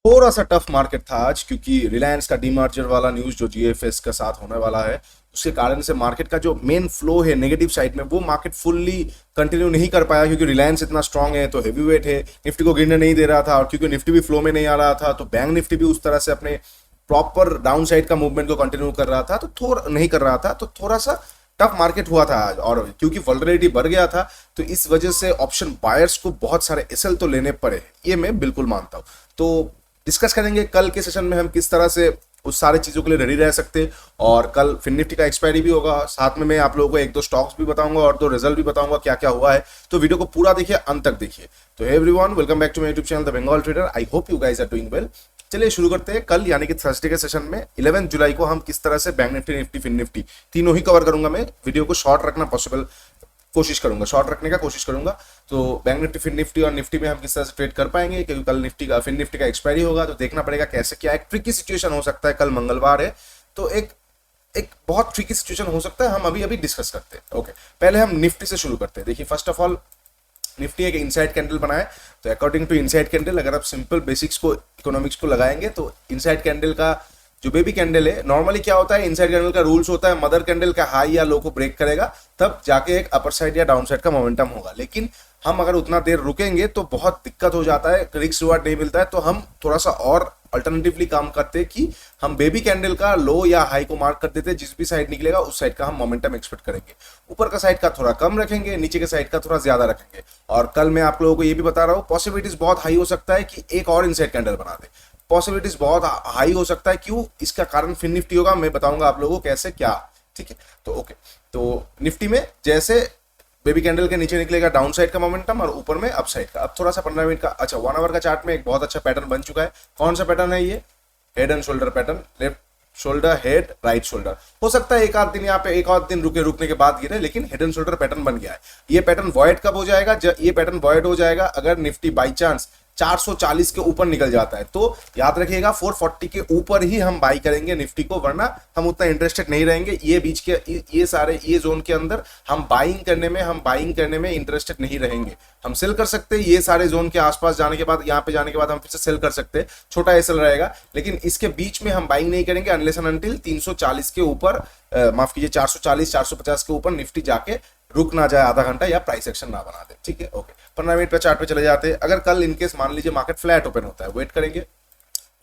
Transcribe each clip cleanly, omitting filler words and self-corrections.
थोड़ा सा tough market था आज, क्योंकि रिलायंस का डीमर्जर वाला न्यूज जो जीएफएस के साथ होने वाला है, उसके कारण से मार्केट का जो मेन फ्लो है नेगेटिव साइड में, वो मार्केट फुल्ली कंटिन्यू नहीं कर पाया, क्योंकि रिलायंस इतना स्ट्रांग है तो हैवी वेट है, निफ्टी को गिरने नहीं दे रहा था। और क्योंकि निफ्टी भी फ्लो में नहीं आ रहा था, तो बैंक निफ्टी भी उस तरह से अपने प्रॉपर डाउन साइड का मूवमेंट को कंटिन्यू कर रहा था, तो थोड़ा नहीं कर रहा था, तो थोड़ा सा टफ मार्केट हुआ था आज। और क्योंकि वोलेटिलिटी बढ़ गया था, तो इस वजह से ऑप्शन बायर्स को बहुत सारे एसएल तो लेने पड़े, ये मैं बिल्कुल मानता हूं। तो डिस्कस करेंगे कल के सेशन में हम किस तरह से उस सारे चीजों के लिए रेडी रह सकते। और कल फिन निफ्टी का एक्सपायरी भी होगा, साथ में मैं आप लोगों को एक दो स्टॉक्स भी बताऊंगा और दो रिजल्ट भी बताऊंगा क्या क्या हुआ है। तो वीडियो को पूरा देखिए, अंत तक देखिए। तो hey everyone, welcome back to my YouTube channel the Bengal trader. I hope you guys are doing well. चलिए शुरू करते हैं। कल यानी कि थर्सडे के सेशन में 11 जुलाई को हम किस तरह से बैंक निफ्टी, निफ्टी, फिन निफ्टी तीनों ही कवर करूंगा। मैं वीडियो को शॉर्ट रखना पॉसिबल कोशिश करूंगा, शॉर्ट रखने का कोशिश करूंगा। तो बैंक निफ्टी, फिन निफ्टी और निफ्टी में हम किस तरह से ट्रेड कर पाएंगे, क्योंकि कल निफ्टी का, फिन निफ्टी का एक्सपायरी होगा, तो देखना पड़ेगा कैसे क्या। एक ट्रिकी सिचुएशन हो सकता है, कल मंगलवार है, तो एक एक बहुत ट्रिकी सिचुएशन हो सकता है। हम अभी अभी डिस्कस करते हैं। ओके, पहले हम निफ्टी से शुरू करते हैं। देखिए, फर्स्ट ऑफ ऑल निफ्टी एक इनसाइड कैंडल बनाए, तो अकॉर्डिंग टू इनसाइड कैंडल, अगर आप सिंपल बेसिक्स को, इकोनॉमिक्स को लगाएंगे, तो इनसाइड कैंडल का जो बेबी कैंडल है, नॉर्मली क्या होता है, इनसाइड कैंडल का रूल्स होता है, मदर कैंडल का हाई या लो को ब्रेक करेगा, तब जाके एक अपर साइड या डाउन साइड का मोमेंटम होगा। लेकिन हम अगर उतना देर रुकेंगे तो बहुत दिक्कत हो जाता है, रिस्क रिवार्ड नहीं मिलता है। तो हम थोड़ा सा और अल्टरनेटिवली काम करते हैं कि हम बेबी कैंडल का लो या हाई को मार्क कर देते हैं, जिस भी साइड निकलेगा उस साइड का हम मोमेंटम एक्सपेक्ट करेंगे। ऊपर का साइड का थोड़ा कम रखेंगे, नीचे के साइड का थोड़ा ज्यादा रखेंगे। और कल मैं आप लोगों को ये भी बता रहा हूँ, पॉसिबिलिटीज बहुत हाई हो सकता है कि एक और इनसाइड कैंडल बना दे। पॉसिबिलिटीज बहुत हाई हो सकता है। क्यों? इसका कारण फिन निफ्टी होगा, मैं बताऊंगा आप लोगों को कैसे क्या। ठीक है, तो ओके। तो निफ्टी में जैसे बेबी कैंडल के नीचे निकलेगा डाउन साइड का मोमेंटम और ऊपर में अप साइड का। अब थोड़ा सा 15 मिनट का, अच्छा 1 आवर का चार्ट में एक बहुत अच्छा पैटर्न बन चुका है। कौन सा पैटर्न है ये? Head and shoulder pattern. Left shoulder, head, right shoulder. हो सकता है एक आध दिन यहाँ पे, एक आध दिन रुकने के बाद गिरे, लेकिन हेड एंड शोल्डर पैटर्न बन गया है। ये पैटर्न वॉइड कब हो जाएगा? ये पैटर्न वॉइड हो जाएगा अगर निफ्टी बाई चांस 440 के ऊपर निकल जाता है। तो याद रखिएगा 440 के ऊपर ही हम बाई करेंगे निफ्टी को, वरना हम उतना इंटरेस्टेड नहीं रहेंगे। ये बीच के ये सारे ये जोन के अंदर हम बाइंग करने में इंटरेस्टेड नहीं रहेंगे। हम सेल कर सकते हैं, ये सारे जोन के आसपास जाने के बाद, यहाँ पे जाने के बाद हम फिर से सेल कर सकते हैं, छोटा एसएल रहेगा। लेकिन इसके बीच में हम बाइंग नहीं करेंगे अनलेस एंड अनटिल 340 के ऊपर, माफ कीजिए 440 450 के ऊपर निफ्टी जाके रुक ना जाए आधा घंटा, या प्राइस एक्शन ना बना दे। ठीक है, ओके। 15 मिनट पे चार्ट पे चले जाते हैं। अगर कल इनकेस मान लीजिए मार्केट फ्लैट ओपन होता है, वेट करेंगे।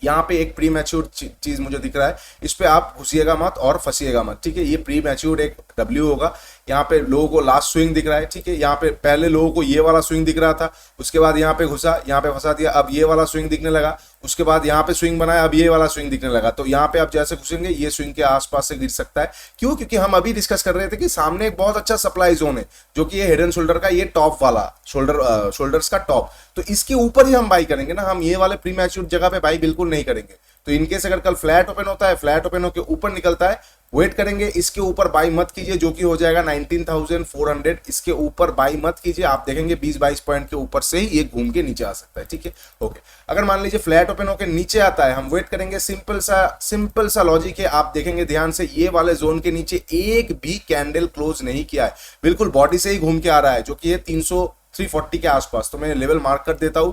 यहाँ पे एक प्री मैच्योर चीज मुझे दिख रहा है, इस पे आप घुसिएगा मत और फंसिएगा मत। ठीक है, ये प्री मैच्योर एक डब्ल्यू होगा। यहाँ पे लोगों को लास्ट स्विंग दिख रहा है। ठीक है, यहाँ पे पहले लोगों को ये वाला स्विंग दिख रहा था, उसके बाद यहाँ पे घुसा, यहाँ पे फंसा दिया, अब ये वाला स्विंग दिखने लगा, उसके बाद यहाँ पे स्विंग बनाया, अब ये वाला स्विंग दिखने लगा। तो यहाँ पे आप जैसे घुसेंगे, ये स्विंग के आसपास से गिर सकता है। क्यों? क्योंकि हम अभी डिस्कस कर रहे थे कि सामने एक बहुत अच्छा सप्लाई जोन है, जो कि ये हेड एंड शोल्डर का, ये टॉप वाला शोल्डर्स का टॉप। तो इसके ऊपर ही हम बाई करेंगे ना, हम ये वाले प्री मैच्योर जगह पे बाई बिल्कुल नहीं करेंगे। तो इनकेस अगर कल फ्लैट ओपन होता है, फ्लैट ओपन होकर ऊपर निकलता है, वेट करेंगे। इसके ऊपर बाई मत कीजिए, जो कि हो जाएगा 19,400। इसके ऊपर बाई मत कीजिए, आप देखेंगे 20-22 पॉइंट के ऊपर से ही ये घूम के नीचे आ सकता है। ठीक है, ओके। अगर मान लीजिए फ्लैट ओपन होकर नीचे आता है, हम वेट करेंगे। सिंपल सा लॉजिक है, आप देखेंगे ध्यान से, ये वाले जोन के नीचे एक भी कैंडल क्लोज नहीं किया है, बिल्कुल बॉडी से ही घूम के आ रहा है, जो कि है 340 के आसपास। तो मैं लेवल मार्क कर देता हूं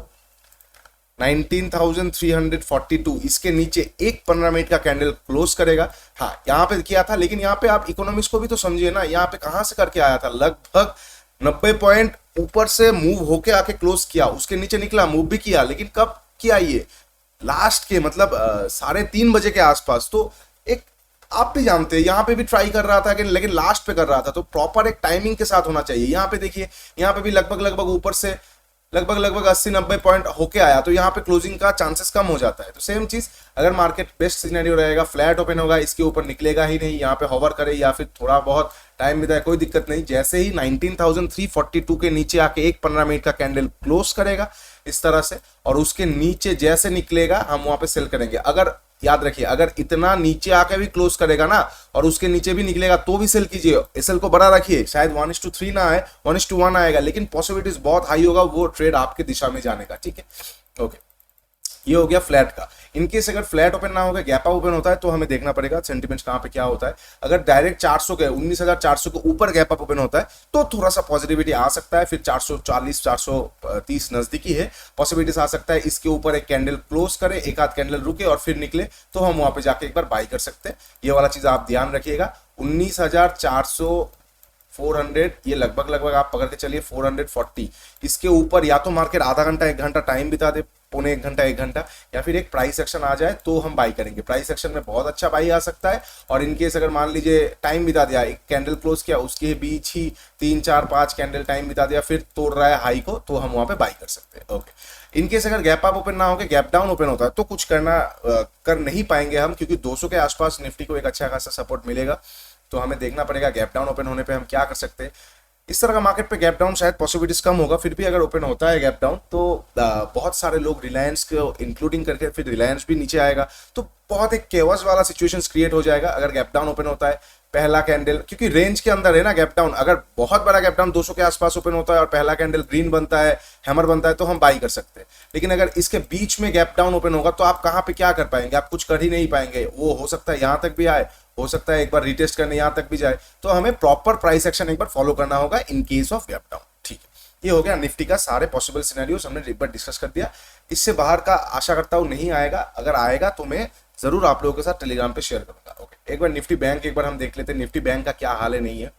19,342। इसके नीचे एक 15 मिनट का कैंडल क्लोज करेगा। हाँ, यहाँ पे किया था, लेकिन यहाँ पे आप इकोनॉमिक्स को भी तो समझिए ना। यहाँ पे कहां से करके आया था? लगभग 90 पॉइंट ऊपर से मूव होके आके क्लोज किया, उसके नीचे निकला, मूव भी किया, लेकिन कब किया? ये लास्ट के मतलब 3:30 बजे के आसपास। तो एक आप भी जानते हैं, यहाँ पे भी ट्राई कर रहा था, लेकिन लास्ट पे कर रहा था। तो प्रॉपर एक टाइमिंग के साथ होना चाहिए। यहाँ पे देखिए, यहाँ पे भी लगभग ऊपर से लगभग 80-90 पॉइंट होके आया, तो यहाँ पे क्लोजिंग का चांसेस कम हो जाता है। तो सेम चीज, अगर मार्केट बेस्ट सिनेरियो रहेगा, फ्लैट ओपन होगा, इसके ऊपर निकलेगा ही नहीं, यहाँ पे होवर करे या फिर थोड़ा बहुत टाइम बिताए, कोई दिक्कत नहीं। जैसे ही 19,342 के नीचे आके एक 15 मिनट का कैंडल क्लोज करेगा इस तरह से, और उसके नीचे जैसे निकलेगा हम वहां पे सेल करेंगे। अगर याद रखिए, अगर इतना नीचे आके भी क्लोज करेगा ना, और उसके नीचे भी निकलेगा, तो भी सेल कीजिए। एसएल को बड़ा रखिए, शायद 1:3 ना आए, 1:1 आएगा, लेकिन पॉसिबिलिटीज बहुत हाई होगा वो ट्रेड आपके दिशा में जाने का। ठीक है, ओके। ये हो गया फ्लैट का। इनकेस अगर फ्लैट ओपन ना होगा, गैप अप ओपन होता है, तो हमें देखना पड़ेगा सेंटिमेंट्स कहाँ पे क्या होता है। अगर डायरेक्ट 400 के 19,400 के ऊपर गैप अप ओपन होता है तो थोड़ा सा पॉजिटिविटी आ सकता है, फिर 440 430 नजदीकी है, पॉसिबिलिटीज आ सकता है इसके ऊपर एक कैंडल क्लोज करे, एक आध कैंडल रुके और फिर निकले, तो हम वहां पे जाके एक बार बाई कर सकते हैं। ये वाला चीज आप ध्यान रखिएगा। 19,400 400 ये लगभग लगभग आप पकड़ के चलिए 440, इसके ऊपर या तो मार्केट आधा घंटा 1 घंटा टाइम बिता दे, पौने 1 घंटा 1 घंटा, या फिर एक प्राइस एक्शन आ जाए तो हम बाई करेंगे। प्राइस एक्शन में बहुत अच्छा बाई आ सकता है। और इनकेस अगर मान लीजिए टाइम बिता दिया, एक कैंडल क्लोज किया, उसके बीच ही 3 4 5 कैंडल टाइम बिता दिया, फिर तोड़ रहा है हाई को, तो हम वहां पे बाई कर सकते हैं। ओके, इनकेस अगर गैप अप ओपन ना होकर गैप डाउन ओपन होता है तो कुछ कर नहीं पाएंगे हम, क्योंकि 200 के आसपास निफ्टी को एक अच्छा खासा सपोर्ट मिलेगा। तो हमें देखना पड़ेगा गैप डाउन ओपन होने पे हम क्या कर सकते हैं। इस तरह का मार्केट पे गैप डाउन शायद पॉसिबिलिटीज कम होगा, फिर भी अगर ओपन होता है गैप डाउन तो बहुत सारे लोग रिलायंस को इंक्लूडिंग करके फिर रिलायंस भी नीचे आएगा, तो बहुत एक केवस वाला सिचुएशंस क्रिएट हो जाएगा अगर गैप डाउन ओपन होता है। पहला कैंडल, क्योंकि रेंज के अंदर है ना गैप डाउन, अगर बहुत बड़ा गैप डाउन 200 के आसपास ओपन होता है और पहला कैंडल ग्रीन बनता है, हैमर बनता है, तो हम बाई कर सकते हैं। लेकिन अगर इसके बीच में गैप डाउन ओपन होगा तो आप कहां पे क्या कर पाएंगे, आप कुछ कर ही नहीं पाएंगे। वो हो सकता है यहां तक भी आए, हो सकता है एक बार रिटेस्ट करने यहां तक भी जाए, तो हमें प्रॉपर प्राइस एक्शन एक बार फॉलो करना होगा in case of gap down. ठीक है, ये हो गया निफ्टी का सारे पॉसिबल सिनेरियोस हमने एक बार डिस्कस कर दिया। इससे बाहर का आशा करता हूं नहीं आएगा, अगर आएगा तो मैं जरूर आप लोगों के साथ टेलीग्राम पे शेयर करूंगा। ओके, एक बार निफ्टी बैंक एक बार हम देख लेते हैं निफ्टी बैंक का क्या हाल है नहीं है।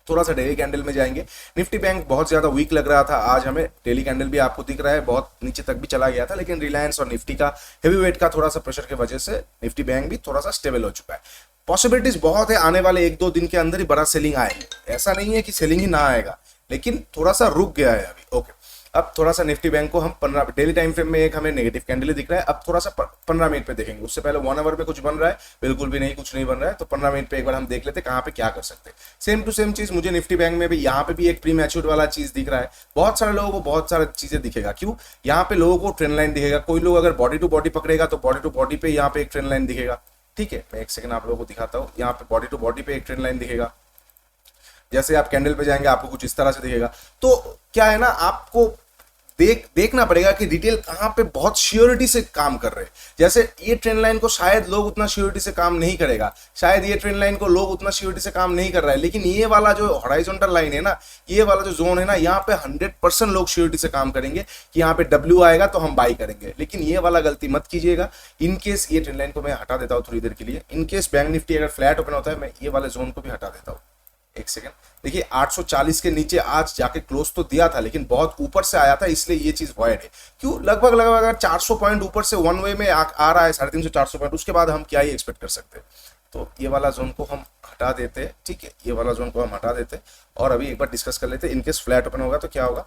थोड़ा सा डेली कैंडल में जाएंगे। निफ्टी बैंक बहुत ज्यादा वीक लग रहा था, आज हमें डेली कैंडल भी आपको दिख रहा है बहुत नीचे तक भी चला गया था, लेकिन रिलायंस और निफ्टी का हेवी वेट का थोड़ा सा प्रेशर की वजह से निफ्टी बैंक भी थोड़ा सा स्टेबल हो चुका है। पॉसिबिलिटीज बहुत है, आने वाले 1-2 दिन के अंदर ही बड़ा सेलिंग आएगा, ऐसा नहीं है कि सेलिंग ही ना आएगा, लेकिन थोड़ा सा रुक गया है अभी। ओके, अब थोड़ा सा निफ्टी बैंक को हम 15 डेली टाइम फ्रेम में एक हमें नेगेटिव कैंडल दिख रहा है, अब थोड़ा सा 15 मिनट पे देखेंगे। उससे पहले 1 आवर में कुछ बन रहा है, बिल्कुल भी नहीं, कुछ नहीं बन रहा है, तो 15 मिनट पे एक बार हम देख लेते हैं कहाँ पे क्या कर सकते हैं। सेम टू सेम चीज मुझे निफ्टी बैंक में भी यहाँ पे भी एक प्री मैच्योर्ड वाला चीज दिख रहा है। बहुत सारे लोगों को बहुत सारी चीजें दिखेगा, क्यों, यहाँ पे लोगों को ट्रेंड लाइन दिखेगा, कोई लोग अगर बॉडी टू बॉडी पकड़ेगा तो बॉडी टू बॉडी पे यहाँ पे एक ट्रेंड लाइन दिखेगा। ठीक है, मैं एक सेकंड आप लोगों को दिखाता हूँ, यहाँ पे बॉडी टू बॉडी पे एक ट्रेंड लाइन दिखेगा। जैसे आप कैंडल पे जाएंगे आपको कुछ इस तरह से दिखेगा। तो क्या है ना, आपको देखना पड़ेगा कि डिटेल कहां पे बहुत श्योरिटी से काम कर रहे हैं। जैसे ये ट्रेंड लाइन को शायद लोग उतना श्योरिटी से काम नहीं करेगा, शायद ये ट्रेंड लाइन को लोग उतना श्योरिटी से काम नहीं कर रहा है, लेकिन ये वाला जो हॉराइजॉन्टल लाइन है ना, ये वाला जो जोन है ना, यहाँ पे 100% लोग श्योरिटी से काम करेंगे कि यहाँ पे डब्ल्यू आएगा तो हम बाई करेंगे। लेकिन ये वाला गलती मत कीजिएगा। इनकेस ये ट्रेंड लाइन को मैं हटा देता हूँ थोड़ी देर के लिए, इनकेस बैंक निफ्टी अगर फ्लैट ओपन होता है, मैं ये वाले जोन को भी हटा देता हूँ। एक सेकंड, देखिए 840 के नीचे आज जाके क्लोज तो दिया था, लेकिन बहुत ऊपर से आया था, इसलिए ये चीज वॉइड है। क्यों, लगभग लगभग अगर 400 पॉइंट ऊपर से वन वे में आ रहा है, 350 400 पॉइंट, उसके बाद हम क्या ही एक्सपेक्ट कर सकते हैं। तो ये वाला जोन को हम हटा देते हैं। ठीक है, ये वाला जोन को हम हटा देते हैं और अभी एक बार डिस्कस कर लेते हैं इनकेस फ्लैट ओपन होगा तो क्या होगा।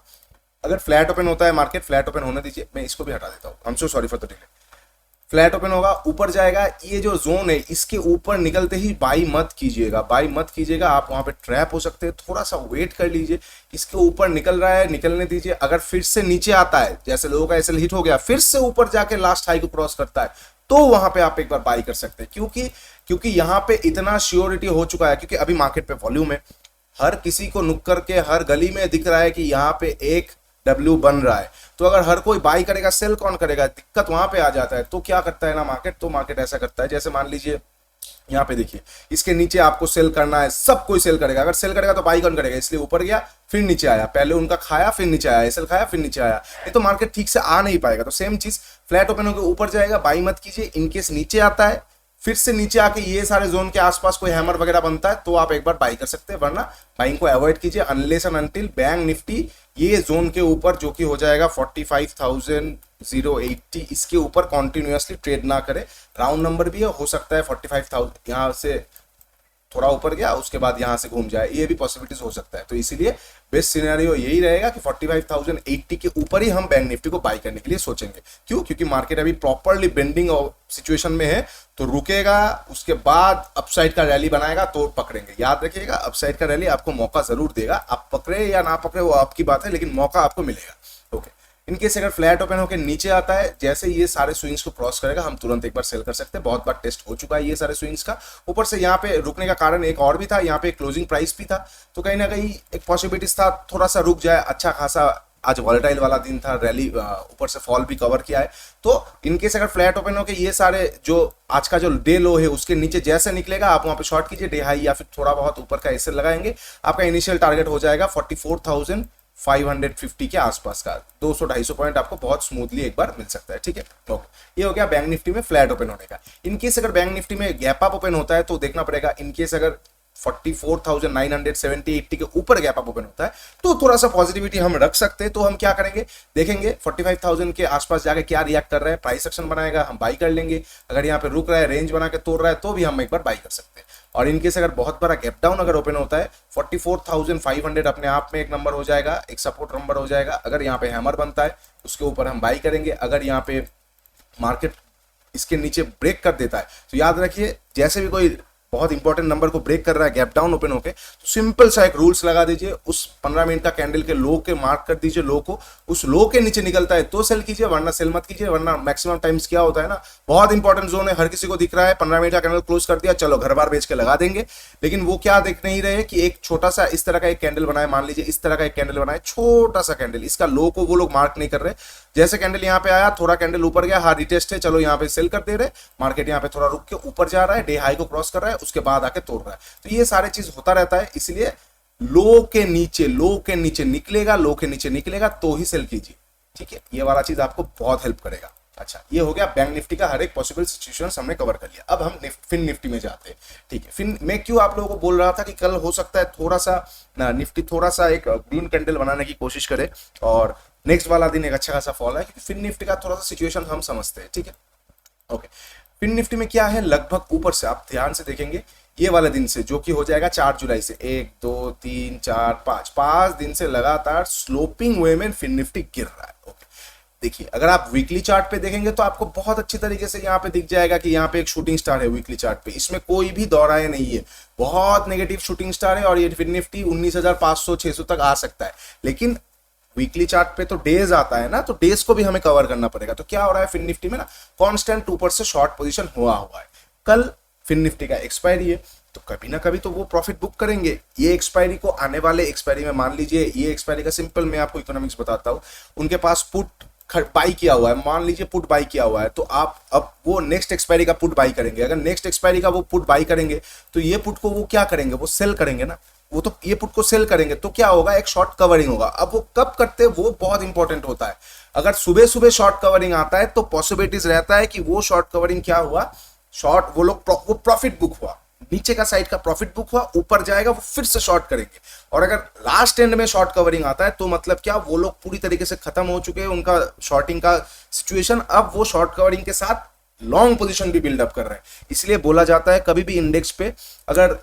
अगर फ्लैट ओपन होता है, मार्केट फ्लैट ओपन होने दीजिए, मैं इसको भी हटा देता हूँ, I am so sorry for the delay. Flat open होगा, ऊपर जाएगा, ये जो जोन है इसके ऊपर निकलते ही बाई मत कीजिएगा, बाई मत कीजिएगा, आप वहां पे ट्रैप हो सकते हैं। थोड़ा सा वेट कर लीजिए, इसके ऊपर निकल रहा है, निकलने दीजिए। अगर फिर से नीचे आता है, जैसे लोगों का एसएल हिट हो गया, फिर से ऊपर जाके लास्ट हाई को क्रॉस करता है, तो वहां पे आप एक बार बाई कर सकते हैं। क्योंकि यहाँ पे इतना श्योरिटी हो चुका है, क्योंकि अभी मार्केट पे वॉल्यूम है, हर किसी को नुक्कर के हर गली में दिख रहा है कि यहाँ पे एक डब्ल्यू बन रहा है। तो अगर हर कोई बाई करेगा, सेल कौन करेगा, दिक्कत वहां पे आ जाता है। तो क्या करता है ना मार्केट, तो मार्केट ऐसा करता है, जैसे मान लीजिए यहाँ पे देखिए, इसके नीचे आपको सेल करना है, सब कोई सेल करेगा, अगर सेल करेगा तो बाई कौन करेगा, इसलिए ऊपर गया फिर नीचे आया, पहले उनका खाया फिर नीचे आया, सेल खाया फिर नीचे आया, ये तो मार्केट ठीक से आ नहीं पाएगा। तो सेम चीज फ्लैट ओपन होकर ऊपर जाएगा, बाई मत कीजिए। इनकेस नीचे आता है, फिर से नीचे आके ये सारे जोन के आसपास कोई हैमर वगैरह बनता है, तो आप एक बार बाई कर सकते हैं, वरना बाइंग को अवॉइड कीजिए unless and until bank Nifty ये जोन के ऊपर, जो कि हो जाएगा 45,080, इसके ऊपर कॉन्टिन्यूसली ट्रेड ना करे। राउंड नंबर भी है, हो सकता है 45,000 यहाँ से थोड़ा ऊपर गया, उसके बाद यहाँ से घूम जाए, ये भी पॉसिबिलिटीज हो सकता है। तो इसीलिए बेस्ट सिनेरियो यही रहेगा कि 45,080 के ऊपर ही हम बैंक निफ्टी को बाई करने के लिए सोचेंगे। क्यों, क्योंकि मार्केट अभी प्रॉपरली बेंडिंग सिचुएशन में है, तो रुकेगा, उसके बाद अपसाइड का रैली बनाएगा तो पकड़ेंगे। याद रखिएगा, अपसाइड का रैली आपको मौका जरूर देगा, आप पकड़े या ना पकड़े वो आपकी बात है, लेकिन मौका आपको मिलेगा। ओके, इनकेस अगर फ्लैट ओपन होकर नीचे आता है, जैसे ये सारे स्विंग्स को क्रॉस करेगा, हम तुरंत एक बार सेल कर सकते हैं। बहुत बार टेस्ट हो चुका है ये सारे स्विंग्स का। ऊपर से यहाँ पे रुकने का कारण एक और भी था, यहाँ पे क्लोजिंग प्राइस भी था, तो कहीं ना कहीं एक पॉसिबिलिटीज था थोड़ा सा रुक जाए, अच्छा खासा आज वॉलेटाइल वाला दिन था, रैली ऊपर से फॉल भी कवर किया है। तो इनकेस अगर फ्लैट ओपन हो के ये सारे जो आज का जो डे लो है उसके नीचे जैसे निकलेगा आप वहां पे शॉर्ट कीजिए, डे हाई या फिर थोड़ा बहुत ऊपर का ऐसे लगाएंगे, आपका इनिशियल टारगेट हो जाएगा 44,550 के आसपास का, 200-250 पॉइंट आपको बहुत स्मूथली एक बार मिल सकता है। ठीक है, ओके, ये हो गया बैंक निफ्टी में फ्लैट ओपन होने का। इनकेस अगर बैंक निफ्टी में गैप अप ओपन होता है तो देखना पड़ेगा, इनकेस अगर 44,970-80 के ऊपर गैप अप ओपन होता है तो थोड़ा सा पॉजिटिविटी हम रख सकते हैं। तो हम क्या करेंगे, देखेंगे 45,000 के आसपास जाके क्या रिएक्ट कर रहा है, प्राइस एक्शन बनाएगा, हम बाई कर लेंगे। अगर यहाँ पे रुक रहा है, रेंज बना के तोड़ रहा है, तो भी हम एक बार बाई कर सकते हैं। और इनकेस अगर बहुत बड़ा गैप डाउन अगर ओपन होता है, 44,500 अपने आप में एक नंबर हो जाएगा, एक सपोर्ट नंबर हो जाएगा। अगर यहाँ पे हैमर बनता है उसके ऊपर हम बाई करेंगे। अगर यहाँ पे मार्केट इसके नीचे ब्रेक कर देता है तो याद रखिए, जैसे भी कोई बहुत इंपॉर्टेंट नंबर को ब्रेक कर रहा है गैप डाउन ओपन होके, तो सिंपल सा एक रूल्स लगा दीजिए, उस 15 मिनट का कैंडल के लो के मार्क कर दीजिए, लो को, उस लो के नीचे निकलता है तो सेल कीजिए, वरना सेल मत कीजिए। वरना मैक्सिमम टाइम्स क्या होता है ना, बहुत इंपॉर्टेंट जोन है, हर किसी को दिख रहा है, 15 मिनट का कैंडल क्लोज कर दिया, चलो घर बार बेच के लगा देंगे। लेकिन वो क्या देख नहीं रहे कि एक छोटा सा इस तरह का एक कैंडल बनाए, मान लीजिए इस तरह का एक कैंडल बनाए, छोटा सा कैंडल, इसका लो को वो लोग मार्क नहीं कर रहे। जैसे कैंडल यहाँ पे आया, थोड़ा कैंडल ऊपर गया, हाँ रिटेस्ट है, चलो यहाँ पे सेल कर दे रहे, मार्केट यहाँ पे थोड़ा रुक के ऊपर जा रहा है, डे हाई को क्रॉस कर रहा है, उसके बाद आके तोड़ रहा है। तो ये सारे चीज होता रहता है, इसलिए लो के नीचे निकलेगा, लो के नीचे निकलेगा तो ही सेल कीजिए। ठीक है, ये वाला चीज आपको बहुत हेल्प करेगा। अच्छा, ये हो गया बैंक निफ्टी का हर एक पॉसिबल सिचुएशन हमने कवर कर लिया। अब हम फिन निफ्टी में जाते हैं। ठीक है, फिन मैं क्यों आप लोगों को बोल रहा था कि कल हो सकता है थोड़ा सा निफ्टी थोड़ा सा एक ग्रीन कैंडल बनाने की कोशिश करे और नेक्स्ट वाला दिन एक अच्छा खासा फॉल है, क्योंकि फिन निफ्टी का थोड़ा सा सिचुएशन हम समझते हैं। ठीक है, ओके, फिन निफ्टी में क्या है, लगभग ऊपर से आप ध्यान से देखेंगे, ये वाले दिन से जो कि हो जाएगा 4 जुलाई से, 1 2 3 4 5 दिन से लगातार स्लोपिंग वे में फिन निफ्टी गिर रहा है। ओके, देखिए अगर आप वीकली चार्ट पे देखेंगे तो आपको बहुत अच्छी तरीके से यहाँ पे दिख जाएगा कि यहाँ पे एक शूटिंग स्टार है वीकली चार्ट पे, इसमें कोई भी दौराए नहीं है, बहुत नेगेटिव शूटिंग स्टार है। और ये फिन निफ्टी 19,500-600 तक आ सकता है, लेकिन वीकली चार्ट पे तो डेज आता है ना, तो डेज को भी हमें कवर करना पड़ेगा। तो क्या हो रहा है फिन निफ्टी में ना, कांस्टेंट 2% से शॉर्ट पोजीशन हुआ है। कल फिन निफ्टी का एक्सपायरी है, तो कभी ना कभी तो वो प्रॉफिट बुक करेंगे। ये एक्सपायरी को आने वाले एक्सपायरी में, मान लीजिए ये एक्सपायरी का सिंपल मैं आपको इकोनॉमिक्स बताता हूँ, उनके पास पुट बाई किया हुआ है, मान लीजिए पुट बाई किया हुआ है, तो आप अब वो नेक्स्ट एक्सपायरी का पुट बाई करेंगे। अगर नेक्स्ट एक्सपायरी का वो पुट बाई करेंगे तो ये पुट को वो क्या करेंगे, वो सेल करेंगे ना, वो तो ये पुट को सेल करेंगे, तो क्या होगा, एक शॉर्ट कवरिंग होगा। अब वो कब करते हैं वो बहुत इंपॉर्टेंट होता है। अगर सुबह सुबह शॉर्ट कवरिंग आता है तो पॉसिबिलिटीज रहता है कि वो शॉर्ट कवरिंग क्या हुआ, शॉर्ट वो लोग वो प्रॉफिट बुक हुआ, नीचे का साइड का प्रॉफिट बुक हुआ, ऊपर जाएगा वो फिर से शॉर्ट करेंगे। और अगर लास्ट एंड में शॉर्ट कवरिंग आता है तो मतलब क्या, वो लोग पूरी तरीके से खत्म हो चुके हैं उनका शॉर्टिंग का सिचुएशन, अब वो शॉर्ट कवरिंग के साथ लॉन्ग पोजीशन भी बिल्डअप कर रहे हैं। इसलिए बोला जाता है कभी भी इंडेक्स पे अगर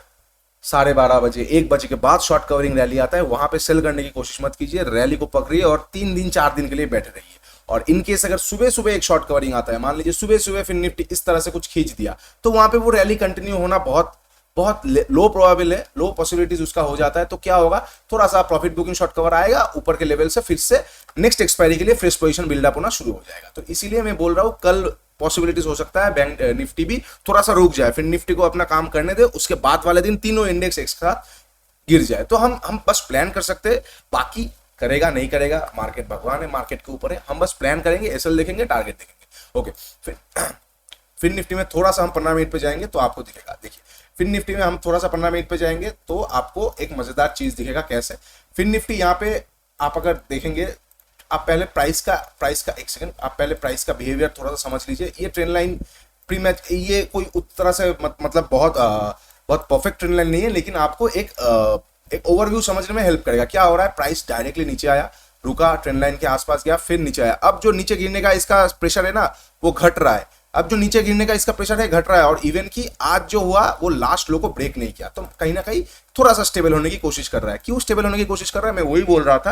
12:30 बजे 1 बजे के बाद शॉर्ट कवरिंग रैली आता है, वहां पे सेल करने की कोशिश मत कीजिए, रैली को पकड़िए और 3 दिन 4 दिन के लिए बैठे रहिए। और इनकेस अगर सुबह सुबह एक शॉर्ट कवरिंग आता है, मान लीजिए सुबह सुबह फिर निफ्टी इस तरह से कुछ खींच दिया, तो वहां पे वो रैली कंटिन्यू होना बहुत बहुत लो प्रोबेबल है, लो पॉसिबिलिटीज उसका हो जाता है। तो क्या होगा, थोड़ा सा प्रॉफिट बुकिंग शॉर्ट कवर आएगा ऊपर के लेवल से, फिर से नेक्स्ट एक्सपायरी के लिए फ्रेश पोजीशन बिल्डअप होना शुरू हो जाएगा। तो इसीलिए मैं बोल रहा हूं कल पॉसिबिलिटीज हो सकता है बैंक निफ्टी भी थोड़ा सा रुक जाए, फिर निफ्टी को अपना काम करने दे, उसके बाद वाले दिन तीनों इंडेक्स एक साथ गिर जाए। तो हम बस प्लान कर सकते हैं, बाकी करेगा नहीं करेगा मार्केट भगवान है, मार्केट के ऊपर है, हम बस प्लान करेंगे, एसएल देखेंगे, टारगेट देखेंगे। ओके, फिर निफ्टी में थोड़ा सा हम 15 मिनट पे जाएंगे तो आपको दिखेगा। देखिए फिर निफ्टी में हम थोड़ा सा 15 मिनट पे जाएंगे तो आपको एक मजेदार चीज दिखेगा। कैसे, फिर निफ्टी यहाँ पे आप अगर देखेंगे, आप पहले प्राइस का एक सेकंड, आप पहले प्राइस का बिहेवियर थोड़ा सा समझ लीजिए। ये ट्रेंड लाइन प्री मैच, ये कोई उस तरह से मतलब बहुत परफेक्ट ट्रेंड लाइन नहीं है, लेकिन आपको एक ओवरव्यू समझने में हेल्प करेगा। क्या हो रहा है, प्राइस डायरेक्टली नीचे आया, रुका, ट्रेंड लाइन के आसपास गया, फिर नीचे आया। अब जो नीचे गिरने का इसका प्रेशर है ना, वो घट रहा है। अब जो नीचे गिरने का इसका प्रेशर है घट रहा है, और इवन की आज जो हुआ वो लास्ट लो को ब्रेक नहीं किया, तो कहीं ना कहीं थोड़ा सा स्टेबल होने की कोशिश कर रहा है। क्यों स्टेबल होने की कोशिश कर रहा है, मैं वही बोल रहा था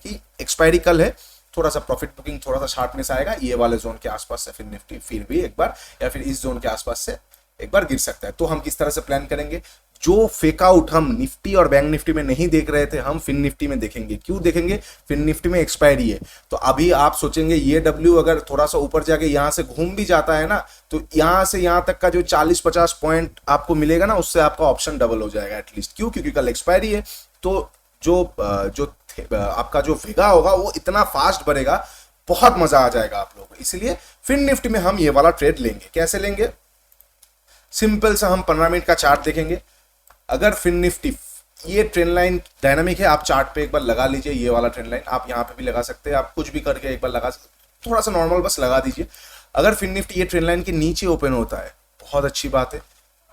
कि एक्सपायरी कल है, थोड़ा सा प्रॉफिट बुकिंग, थोड़ा सा शार्पनेस आएगा, ये वाले जोन के आसपास से फिर निफ्टी फिर भी एक बार, या फिर इस जोन के आसपास से एक बार गिर सकता है। तो हम किस तरह से प्लान करेंगे, जो फेक आउट हम निफ्टी और बैंक निफ्टी में नहीं देख रहे थे, हम फिन निफ्टी में देखेंगे। क्यों देखेंगे, फिन निफ्टी में एक्सपायरी है, तो अभी आप सोचेंगे ये डब्ल्यू अगर थोड़ा सा ऊपर जाके यहां से घूम भी जाता है ना, तो यहां से यहां तक का जो 40-50 पॉइंट आपको मिलेगा ना, उससे आपका ऑप्शन डबल हो जाएगा एटलीस्ट। क्यों, क्योंकि कल एक्सपायरी है। तो जो आपका जो वेगा होगा वो इतना फास्ट बढ़ेगा, बहुत मजा आ जाएगा आप लोगों को। इसलिए फिन निफ्टी में हम ये वाला ट्रेड लेंगे। कैसे लेंगे? सिंपल सा हम 15 मिनट का चार्ट देखेंगे। अगर फिन निफ्टी ये ट्रेंड लाइन डायनामिक है, आप चार्ट पे एक बार लगा लीजिए ये वाला ट्रेंड लाइन, आप यहाँ पे भी लगा सकते हैं, आप कुछ भी करके एक बार लगा सकते, थोड़ा सा नॉर्मल बस लगा दीजिए। अगर फिन निफ्टी ये ट्रेंड लाइन के नीचे ओपन होता है, बहुत अच्छी बात है।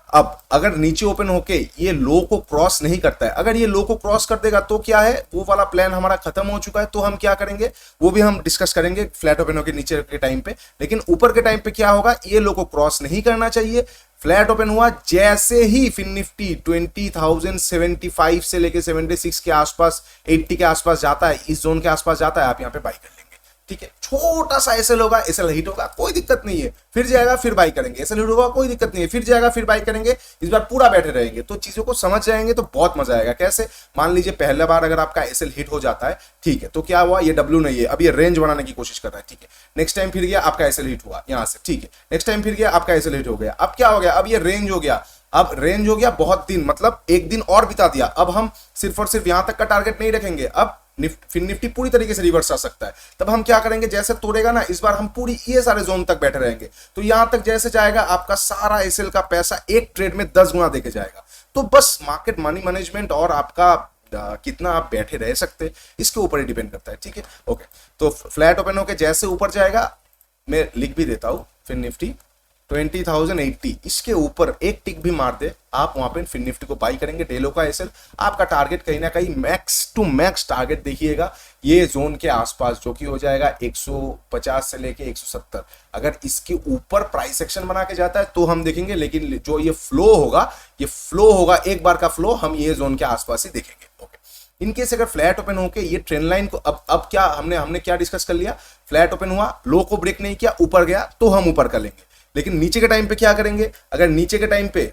अब अगर नीचे ओपन होके ये लो को क्रॉस नहीं करता है, अगर ये लो को क्रॉस कर देगा तो क्या है, वो वाला प्लान हमारा खत्म हो चुका है। तो हम क्या करेंगे वो भी हम डिस्कस करेंगे फ्लैट ओपन होके नीचे के टाइम पे। लेकिन ऊपर के टाइम पे क्या होगा, ये लो को क्रॉस नहीं करना चाहिए। फ्लैट ओपन हुआ जैसे ही फिन निफ्टी 20,075 से लेके 76 के आसपास, 80 के आसपास जाता है, इस जोन के आसपास जाता है, आप यहाँ पे बाई कर लेंगे। ठीक है, छोटा सा एसएल होगा, एसएल हिट होगा, कोई दिक्कत नहीं है, फिर जाएगा फिर बाई करेंगे, एसएल हिट होगा कोई दिक्कत नहीं है, फिर जाएगा फिर बाई करेंगे। इस बार पूरा बैठे रहेंगे तो चीजों को समझ जाएंगे तो बहुत मजा आएगा। कैसे? मान लीजिए पहला बार अगर आपका एसएल हिट हो जाता है, ठीक है, तो क्या हुआ, ये डब्ल्यू नहीं है, अब ये रेंज बनाने की कोशिश कर रहा है। ठीक है, नेक्स्ट टाइम फिर गया आपका एसएल हिट हुआ यहां से, ठीक है, नेक्स्ट टाइम फिर गया आपका एसएल हिट हो गया। अब क्या हो गया, अब ये रेंज हो गया, अब रेंज हो गया बहुत दिन, मतलब एक दिन और बिता दिया। अब हम सिर्फ और सिर्फ यहां तक का टारगेट नहीं रखेंगे, अब फिर निफ्टी पूरी तरीके से रिवर्स आ सकता है। तब हम क्या करेंगे, जैसे तोड़ेगा ना, इस बार हम पूरी ये सारे जोन तक बैठे रहेंगे। तो यहां तक जैसे जाएगा आपका सारा एसएल का पैसा एक ट्रेड में 10 गुना देके जाएगा। तो बस मार्केट मनी मैनेजमेंट और आपका कितना आप बैठे रह सकते, इसके ऊपर ही डिपेंड करता है। ठीक है, ओके। तो फ्लैट ओपन होके जैसे ऊपर जाएगा, मैं लिख भी देता हूं, फिर निफ्टी 20,080 इसके ऊपर एक टिक भी मार दे, आप वहां पे फिन निफ्टी को बाई करेंगे। डेलो का एसएल आपका टारगेट कहीं ना कहीं मैक्स टू मैक्स टारगेट देखिएगा ये जोन के आसपास, जो कि हो जाएगा 150 से लेके 170। अगर इसके ऊपर प्राइस एक्शन बना के जाता है तो हम देखेंगे, लेकिन जो ये फ्लो होगा एक बार का फ्लो हम ये जोन के आसपास ही देखेंगे। ओके, इनकेस अगर फ्लैट ओपन होके ये ट्रेंड लाइन को अब क्या हमने क्या डिस्कस कर लिया, फ्लैट ओपन हुआ, लो को ब्रेक नहीं किया, ऊपर गया तो हम ऊपर कर लेंगे। लेकिन नीचे के टाइम पे क्या करेंगे, अगर नीचे के टाइम पे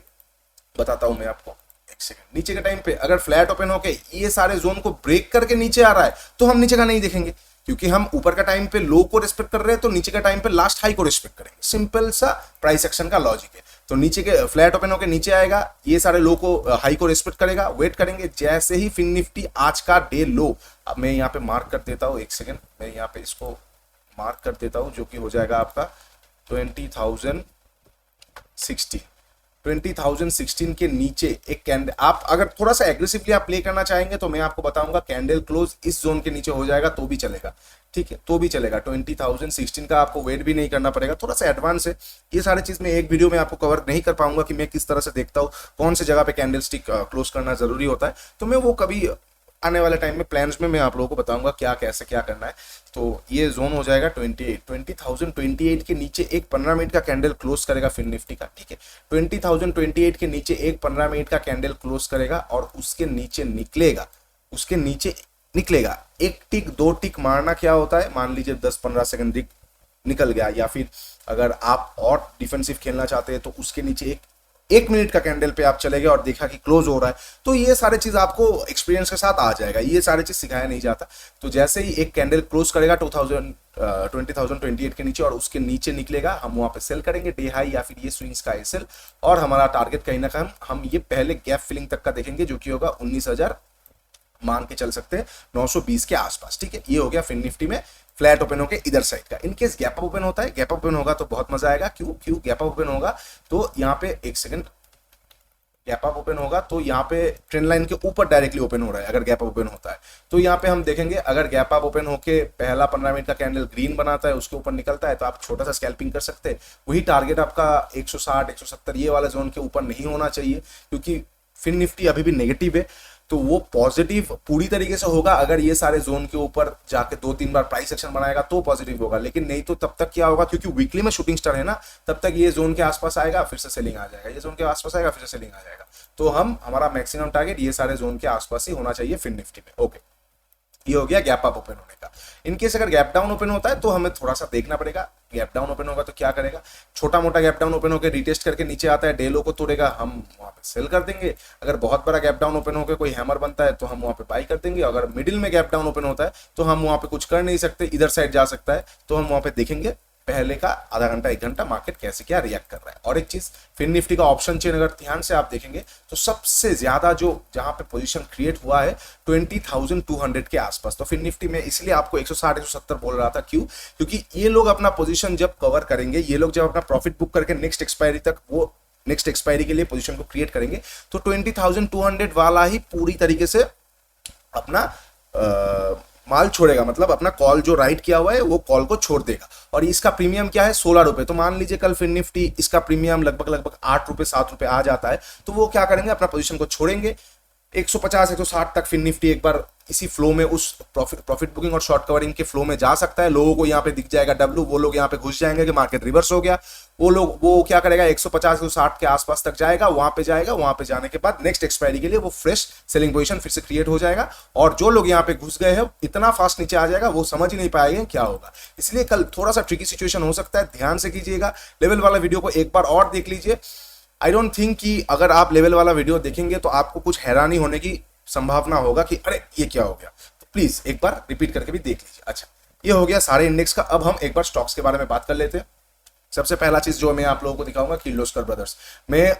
बताता हूं मैं आपको, एक सेकंड, नीचे के टाइम पे अगर फ्लैट ओपन होके ये सारे जोन को ब्रेक करके नीचे आ रहा है तो हम नीचे का नहीं देखेंगे, क्योंकि हम ऊपर का टाइम पे लो को रिस्पेक्ट कर रहे हैं, तो नीचे का टाइम पे लास्ट हाई को रिस्पेक्ट करेंगे। सिंपल सा प्राइस एक्शन का लॉजिक है। तो नीचे के फ्लैट ओपन होके नीचे आएगा, ये सारे लो को हाई को रिस्पेक्ट करेगा, वेट करेंगे। जैसे ही फिन निफ्टी आज का डे लो, अब मैं यहाँ पे मार्क कर देता हूँ, एक सेकेंड, मैं यहाँ पे इसको मार्क कर देता हूँ, जो कि हो जाएगा आपका 20,016 के नीचे एक कैंडल, आप अगर थोड़ा सा एग्रेसिवली आप प्ले करना चाहेंगे तो मैं आपको बताऊंगा कैंडल क्लोज इस जोन के नीचे हो जाएगा तो भी चलेगा। ठीक है, तो भी चलेगा। 20,016 का आपको वेट भी नहीं करना पड़ेगा, थोड़ा सा एडवांस है। ये सारी चीज मैं एक वीडियो में आपको कवर नहीं कर पाऊंगा कि मैं किस तरह से देखता हूँ, कौन सी जगह पे कैंडल स्टिक क्लोज करना जरूरी होता है, तो मैं वो कभी आने वाले टाइम में प्लान्स में मैं आप लोगों को बताऊंगा क्या कैसे क्या करना है। तो ये जोन हो जाएगा 20,028 के नीचे एक 15 मिनट का कैंडल क्लोज करेगा फिन निफ्टी का। ठीक है, 20,028 के नीचे एक 15 मिनट का कैंडल क्लोज करेगा और उसके नीचे निकलेगा। एक टिक दो टिक मारना क्या होता है, मान लीजिए 10-15 सेकंड निकल गया, या फिर अगर आप और डिफेंसिव खेलना चाहते हैं तो उसके नीचे एक मिनट का कैंडल पे आप चले गए और देखा कि क्लोज हो रहा है, तो ये सारे चीज आपको एक्सपीरियंस के साथ आ जाएगा। ये सारे चीज सिखाया नहीं जाता। तो जैसे ही एक कैंडल क्लोज करेगा 20,028 के नीचे और उसके नीचे निकलेगा, हम वहां पे सेल करेंगे डे हाई या फिर ये स्विंग्स का एसएल, और हमारा टारगेट कहीं ना कहीं हम ये पहले गैप फिलिंग तक का देखेंगे, जो कि होगा 19,000 मान के चल सकते हैं, 920 के आसपास। ठीक है, ये हो गया फिन निफ्टी में फ्लैट ओपन होके इधर साइड का। इनकेस गैप अप ओपन होता है, गैप ओपन होगा तो बहुत मजा आएगा। क्यों गैप अप ओपन होगा तो यहाँ पे एक सेकंड, गैप अप ओपन होगा तो यहाँ पे ट्रेंड लाइन के ऊपर डायरेक्टली ओपन हो रहा है। अगर गैप अप ओपन होता है तो यहाँ पे हम देखेंगे, अगर गैप अप ओपन होके पहला 15 मिनट का कैंडल ग्रीन बनाता है, उसके ऊपर निकलता है, तो आप छोटा सा स्कैल्पिंग कर सकते हैं। वही टारगेट आपका 160-170 ये वाला जोन के ऊपर नहीं होना चाहिए, क्योंकि फिन निफ्टी अभी भी नेगेटिव है। तो वो पॉजिटिव पूरी तरीके से होगा अगर ये सारे जोन के ऊपर जाके 2-3 बार प्राइस एक्शन बनाएगा तो पॉजिटिव होगा, लेकिन नहीं तो तब तक क्या होगा, क्योंकि वीकली में शूटिंग स्टार है ना, तब तक ये जोन के आसपास आएगा फिर से सेलिंग आ जाएगा, ये जोन के आसपास आएगा फिर से सेलिंग आ जाएगा। तो हमारा मैक्सिमम टारगेट ये सारे जोन के आसपास ही होना चाहिए फिन निफ्टी में। ओके, ये हो गया गैप अप ओपन होने का। इनकेस अगर गैप डाउन ओपन होता है तो हमें थोड़ा सा देखना पड़ेगा। गैप डाउन ओपन होगा तो क्या करेगा, छोटा मोटा गैप डाउन ओपन होकर रिटेस्ट करके नीचे आता है, डेलो को तोड़ेगा, हम वहां पे सेल कर देंगे। अगर बहुत बड़ा गैप डाउन ओपन होकर कोई हैमर बनता है तो हम वहां पे बाई कर देंगे। अगर मिडिल में गैप डाउन ओपन होता है तो हम वहां पे कुछ कर नहीं सकते, इधर साइड जा सकता है तो हम वहां पे देखेंगे पहले का आधा घंटा 1 घंटा मार्केट कैसे क्या रिएक्ट कर रहा है। और एक चीज, फिन निफ्टी का ऑप्शन चेन अगर ध्यान से आप देखेंगे तो सबसे ज्यादा जो जहां पे पोजीशन क्रिएट हुआ है 20,200 के आसपास। तो फिन निफ्टी में इसलिए आपको 160 170 बोल रहा था, क्यों? क्योंकि ये लोग अपना पोजीशन जब कवर करेंगे, ये लोग जब अपना प्रॉफिट बुक करके नेक्स्ट एक्सपायरी तक, वो नेक्स्ट एक्सपायरी के लिए पोजीशन को क्रिएट करेंगे, तो 20,200 वाला ही पूरी तरीके से अपना माल छोड़ेगा, मतलब अपना कॉल जो राइट किया हुआ है वो कॉल को छोड़ देगा। और इसका प्रीमियम क्या है? 16 रुपए। तो मान लीजिए कल फिन निफ्टी इसका प्रीमियम लगभग 8 रुपए 7 रुपए आ जाता है, तो वो क्या करेंगे? अपना पोजीशन को छोड़ेंगे 150 160 तक। फिन निफ्टी एक बार इसी फ्लो में, उस प्रॉफिट बुकिंग और शॉर्ट कवरिंग के फ्लो में जा सकता है। लोगों को यहाँ पे दिख जाएगा डब्ल्यू, वो लोग यहाँ पे घुस जाएंगे कि मार्केट रिवर्स हो गया। वो क्या करेगा? 150 160 के आसपास तक जाएगा, वहां पे जाएगा। वहां पे जाने के बाद नेक्स्ट एक्सपायरी के लिए वो फ्रेश सेलिंग पोजीशन फिर से क्रिएट हो जाएगा। और जो लोग यहाँ पे घुस गए हैं इतना फास्ट नीचे आ जाएगा, वो समझ ही नहीं पाएंगे क्या होगा। इसलिए कल थोड़ा सा ट्रिकी सिचुएशन हो सकता है, ध्यान से कीजिएगा। लेवल वाला वीडियो को एक बार और देख लीजिए। आई डोंट थिंक कि अगर आप लेवल वाला वीडियो देखेंगे तो आपको कुछ हैरानी होने की संभावना होगा कि अरे ये क्या हो गया। तो प्लीज एक बार रिपीट करके भी देख लीजिए। अच्छा, ये हो गया सारे इंडेक्स का। अब हम एक बार स्टॉक्स के बारे में बात कर लेते हैं। सबसे पहला चीज जो मैं आप लोगों को दिखाऊंगा, किर्लोस्कर ब्रदर्स। मैं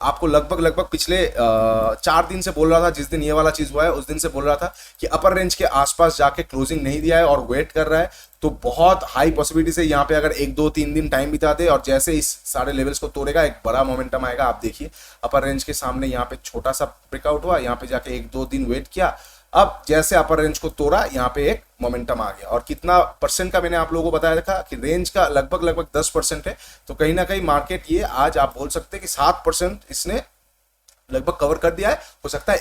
आपको लगभग पिछले 4 दिन से बोल रहा था, जिस दिन ये वाला चीज हुआ है उस दिन से बोल रहा था कि अपर रेंज के आसपास जाके क्लोजिंग नहीं दिया है और वेट कर रहा है, तो बहुत हाई पॉसिबिलिटी से यहाँ पे अगर 1 2 3 दिन टाइम बिता दे और जैसे इस सारे लेवल्स को तोड़ेगा एक बड़ा मोमेंटम आएगा। आप देखिए अपर रेंज के सामने यहाँ पे छोटा सा ब्रेकआउट हुआ, यहाँ पे जाके 1 2 दिन वेट किया, अब जैसे अपर रेंज को तोड़ा यहाँ पे एक मोमेंटम आ गया। और कितना परसेंट का मैंने आप लोगों को बताया था कि रेंज का लगभग 10% है। तो कहीं ना कहीं मार्केट ये आज आप बोल सकते हैं कि 7% इसने लगभग कवर कर दिया है। हो सकता है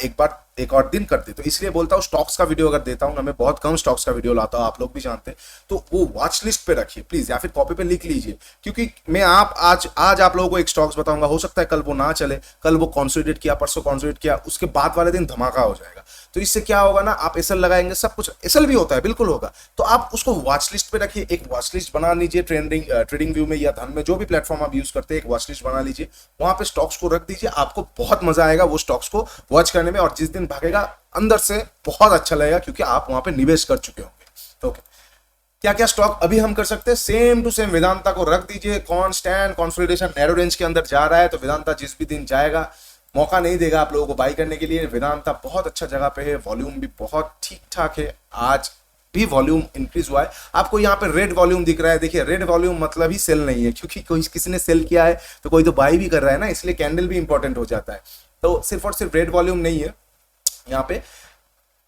एक और दिन कर दे। तो इसलिए बोलता हूँ स्टॉक्स का वीडियो अगर देता हूँ ना, मैं बहुत कम स्टॉक्स का वीडियो लाता हूँ, आप लोग भी जानते हैं, तो वो वॉच लिस्ट पे रखिए प्लीज, या फिर कॉपी पे लिख लीजिए। क्योंकि मैं आज आप लोगों को एक स्टॉक्स बताऊंगा, हो सकता है कल वो ना चले, कल वो कंसोलिडेट किया, परसों कंसोलिडेट किया, उसके बाद वाले दिन धमाका हो जाएगा। तो इससे क्या होगा ना, आप एसएल लगाएंगे, सब कुछ एसएल भी होता है, बिल्कुल होगा, तो आप उसको वॉच लिस्ट पे रखिए। एक वॉच लिस्ट बना लीजिए, ट्रेडिंग व्यू में या धन में, जो भी प्लेटफॉर्म आप यूज करते हैं, एक वॉच लिस्ट बना लीजिए, वहां पे स्टॉक्स को रख दीजिए। आपको बहुत मजा आएगा वो स्टॉक्स को वॉच करने में, और जिस दिन भागेगा अंदर से बहुत अच्छा लगेगा, क्योंकि आप वहां पे निवेश कर चुके होंगे। ओके, क्या क्या स्टॉक अभी हम कर सकते हैं? सेम टू सेम वेदांता को रख दीजिए। कॉन्स्टेंट कंसोलिडेशन नैरो रेंज के अंदर जा रहा है, तो वेदांता जिस भी दिन जाएगा मौका नहीं देगा आप लोगों को बाई करने के लिए। वेदांता बहुत अच्छा जगह पे है, वॉल्यूम भी बहुत ठीक ठाक है, आज भी वॉल्यूम इंक्रीज हुआ है। आपको यहाँ पे रेड वॉल्यूम दिख रहा है, देखिए रेड वॉल्यूम मतलब ही सेल नहीं है, क्योंकि कोई किसी ने सेल किया है तो कोई तो बाई भी कर रहा है ना, इसलिए कैंडल भी इंपॉर्टेंट हो जाता है। तो सिर्फ और सिर्फ रेड वॉल्यूम नहीं है, यहाँ पे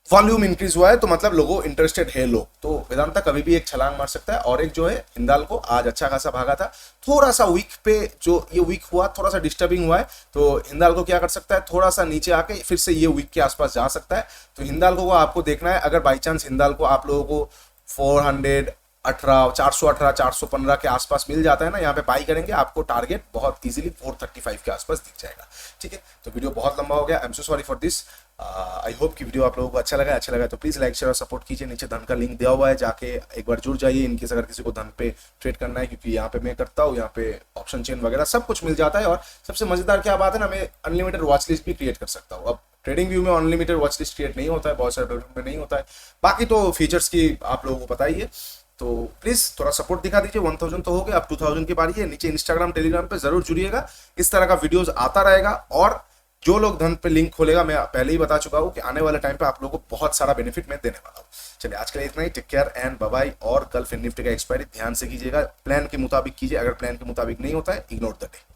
वॉल्यूम इंक्रीज हुआ है, तो मतलब लोगों इंटरेस्टेड है लोग, तो वेदांता कभी भी एक छलांग मार सकता है। और एक जो है हिंदाल्को आज अच्छा खासा भागा था, थोड़ा सा वीक पे जो ये वीक हुआ, थोड़ा सा डिस्टर्बिंग हुआ है, तो हिंदाल्को क्या कर सकता है, थोड़ा सा नीचे आके फिर से ये वीक के आसपास जा सकता है। तो हिंदाल्को को आपको देखना है, अगर बाई चांस हिंदाल्को आप लोगों को 418 415 के आसपास मिल जाता है ना, यहाँ पे बाई करेंगे, आपको टारगेट बहुत इजीली 435 के आसपास दिख जाएगा। ठीक है, तो वीडियो बहुत लंबा हो गया, I am so sorry for this. I hope कि वीडियो आप लोगों को अच्छा लगा तो प्लीज लाइक शेयर और सपोर्ट कीजिए। नीचे धन का लिंक दिया हुआ है, जाके एक बार जुड़ जाइए इनकेस अगर किसी को धन पे ट्रेड करना है, क्योंकि यहाँ पे मैं करता हूँ, यहाँ पे ऑप्शन चेन वगैरह सब कुछ मिल जाता है। और सबसे मजेदार क्या बात है ना, मैं अनलिमिटेड वॉच लिस्ट भी क्रिएट कर सकता हूँ। अब ट्रेडिंग व्यू में अनलिमिटेड वॉच लिस्ट क्रिएट नहीं होता है, बहुत सारे प्लेटफॉर्म में नहीं होता है, बाकी तो फीचर्स की आप लोगों को पता ही है। तो प्लीज थोड़ा सपोर्ट दिखा दीजिए। 1000 तो हो गया, अब 2000 की बारी है। नीचे इंस्टाग्राम टेलीग्राम पे जरूर जुड़िएगा, इस तरह का वीडियोस आता रहेगा। और जो लोग धन पे लिंक खोलेगा, मैं पहले ही बता चुका हूँ कि आने वाले टाइम पे आप लोगों को बहुत सारा बेनिफिट मैं देने वाला हूँ। चलिए आज के लिए इतना ही, take care and bye bye. और कल फिन निफ्टी का एक्सपायरी ध्यान से कीजिएगा, प्लान के मुताबिक कीजिए, अगर प्लान के मुताबिक नहीं होता है इग्नोर द डे।